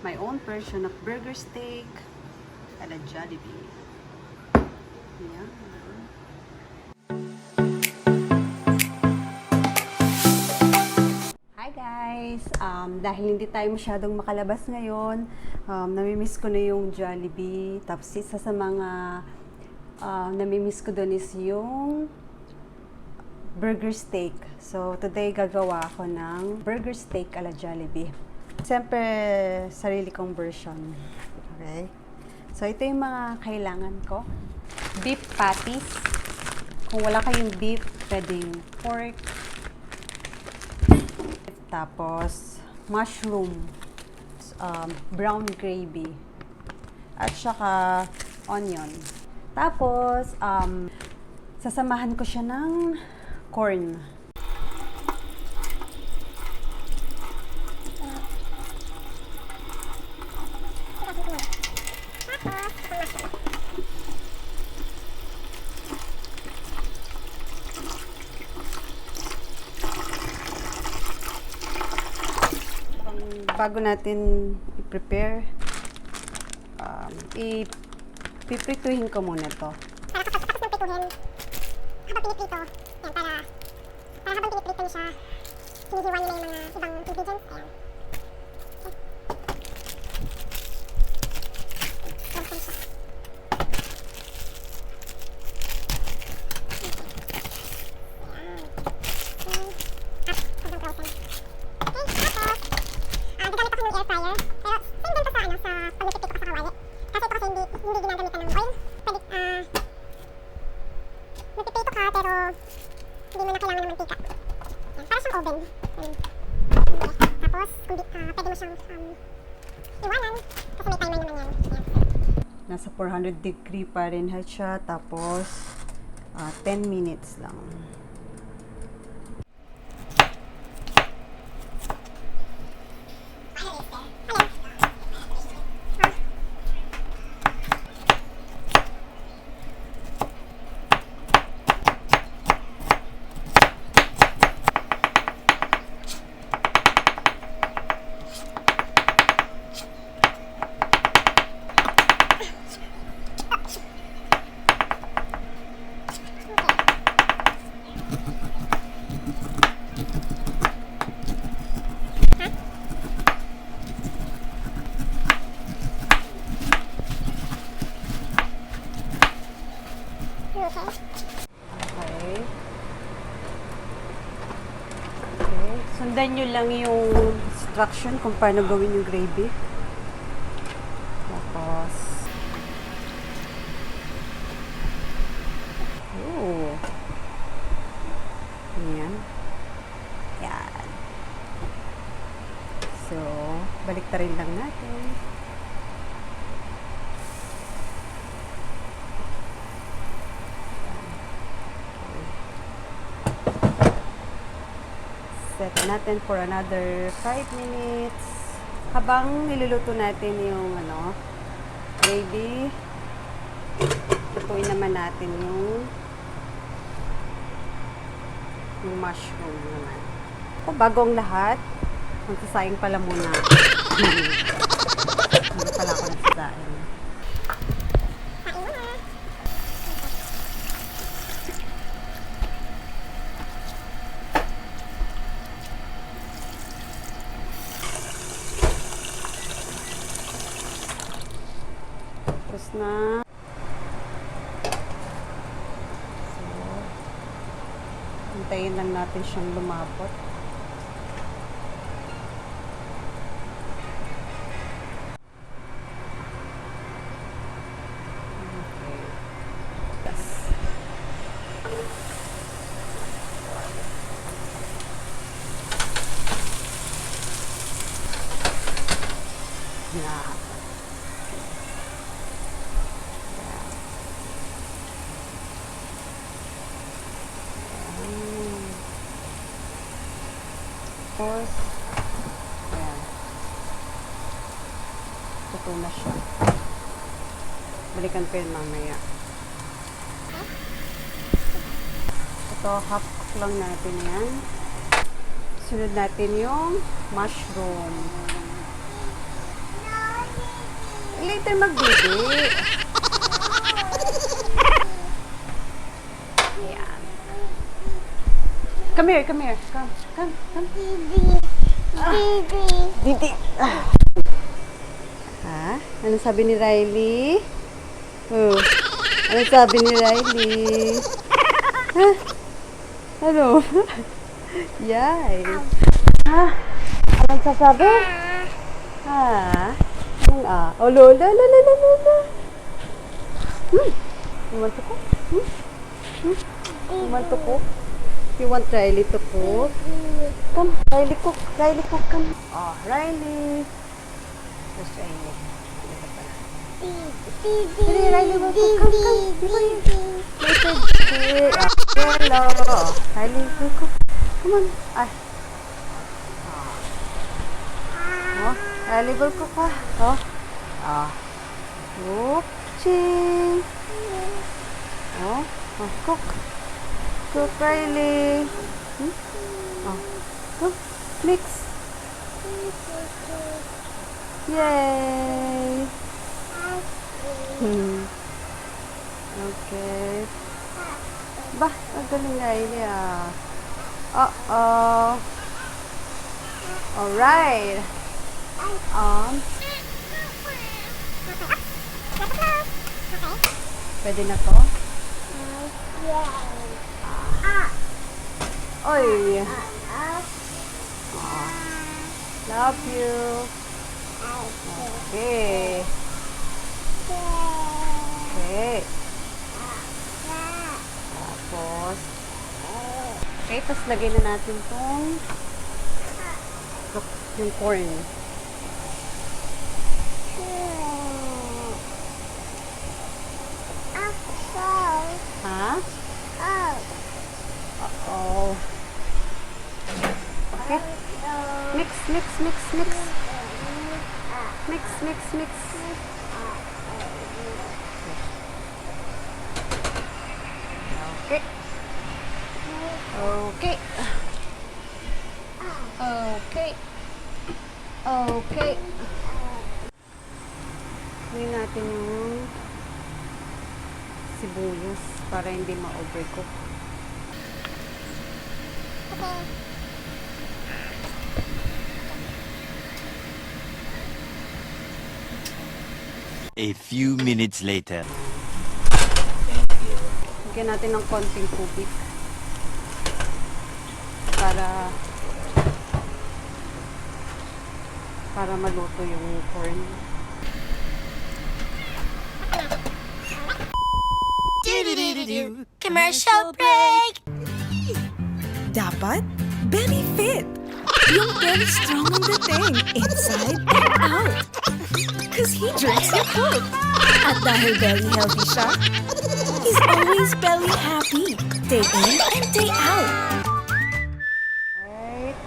my own version of burger steak at a JOLLIBEE. Yeah. Hi guys! Dahil hindi tayo masyadong makalabas ngayon, namimiss ko na yung JOLLIBEE. Tapos isa sa mga namimiss ko doon is yung burger steak. So today gagawa ako ng burger steak ala JOLLIBEE. Siyempre, sarili kong version. Okay? So, ito yung mga kailangan ko. Beef patties. Kung wala kayong beef, pwedeng pork. Tapos, mushroom. Brown gravy. At saka, onion. Tapos, sasamahan ko siya ng corn. Bago natin i-prepare, ipiprituhin ko muna to. Para kapag ng prituhin, habang piniprito, yan, para habang piniprito niyo siya, hinihiwa niyo na yung mga ibang ingredients. Ayan. Frozen siya. Ayan. Sobrang frozen. Okay, tapos, gagamit ako ng air fryer. Pero, same din to sa, sa pag-nagpiprito ka sa kawali. Kasi ito kasi hindi ginagamitan ng oil. Pwede, nagpiprito ka pero hindi mo na kailangan ng mantika. Yan, para siyang oven. Okay. Tapos, pwede mo siyang iwanan kasi may timer naman yan. Yan. Nasa 400 degree Fahrenheit siya. Tapos, 10 minutes lang. Okay. Sundan nyo lang yung instruction kung paano gawin yung gravy. Tapos, yan. Yan. So, baliktarin lang natin. Set natin for another 5 minutes. Habang niluluto natin yung gravy, lutuin naman natin yung mushroom naman. Bago ang lahat, magsasayang pala muna. Hindi pala ako nagsasayang. Tapos na. So, hintayin lang natin siyang lumapot. Okay. Yes. Yeah. Tapos, ayan. Tuto na siya. Balikan ko yun mamaya. Ito, half cook lang natin yan. Sunod natin yung mushroom. tayo magdidi. Ayan. Come here. Come. Didi. Ha? Ano sabi ni Riley? Oh. Ano sabi ni Riley? Ha? Ano? Yay. Ha? Anong sasabi? Ha? Anong Oh, lola. You want to cook? You want to cook? You want Riley to cook? Come, Riley cook, come. Oh, Riley. Where's Riley? Didi, Riley will cook. Come. Later. Hello. Riley will cook. Come on. Ay. Oh, Riley will cook ha. Oh. Ching. Oh, cook. Cook, Riley. Cook. Mix. Yay. Okay. Bah, ang galing Riley Alright. Pwede na to? Oy. Love you. Okay. Tapos, tapos lagay na natin tong yung corn. Ha? Uh-oh. Okay. Mix. Mix. Okay. Gawin natin yung sibuyas para hindi ma-overcook. Okay. A few minutes later. Lagyan natin ng konting tubig para maluto yung corn. Commercial break! Dapat belly fit. Yung belly strong ang dating, inside and out. Cause he drinks your Coke. At dahil belly healthy siya, he's always belly happy. Day in and day out. Right.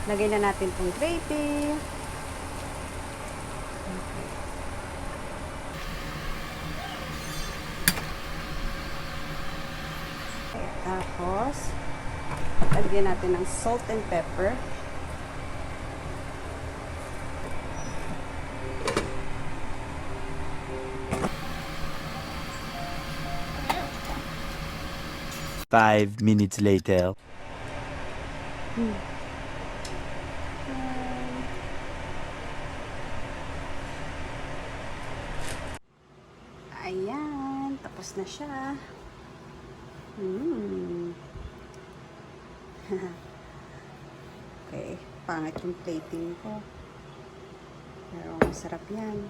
Lagay na natin tong gravy. Tapos, lagyan natin ng salt and pepper. Five minutes later. Ayan, tapos na siya. Okay, pangit yung plating ko. Pero masarap yan.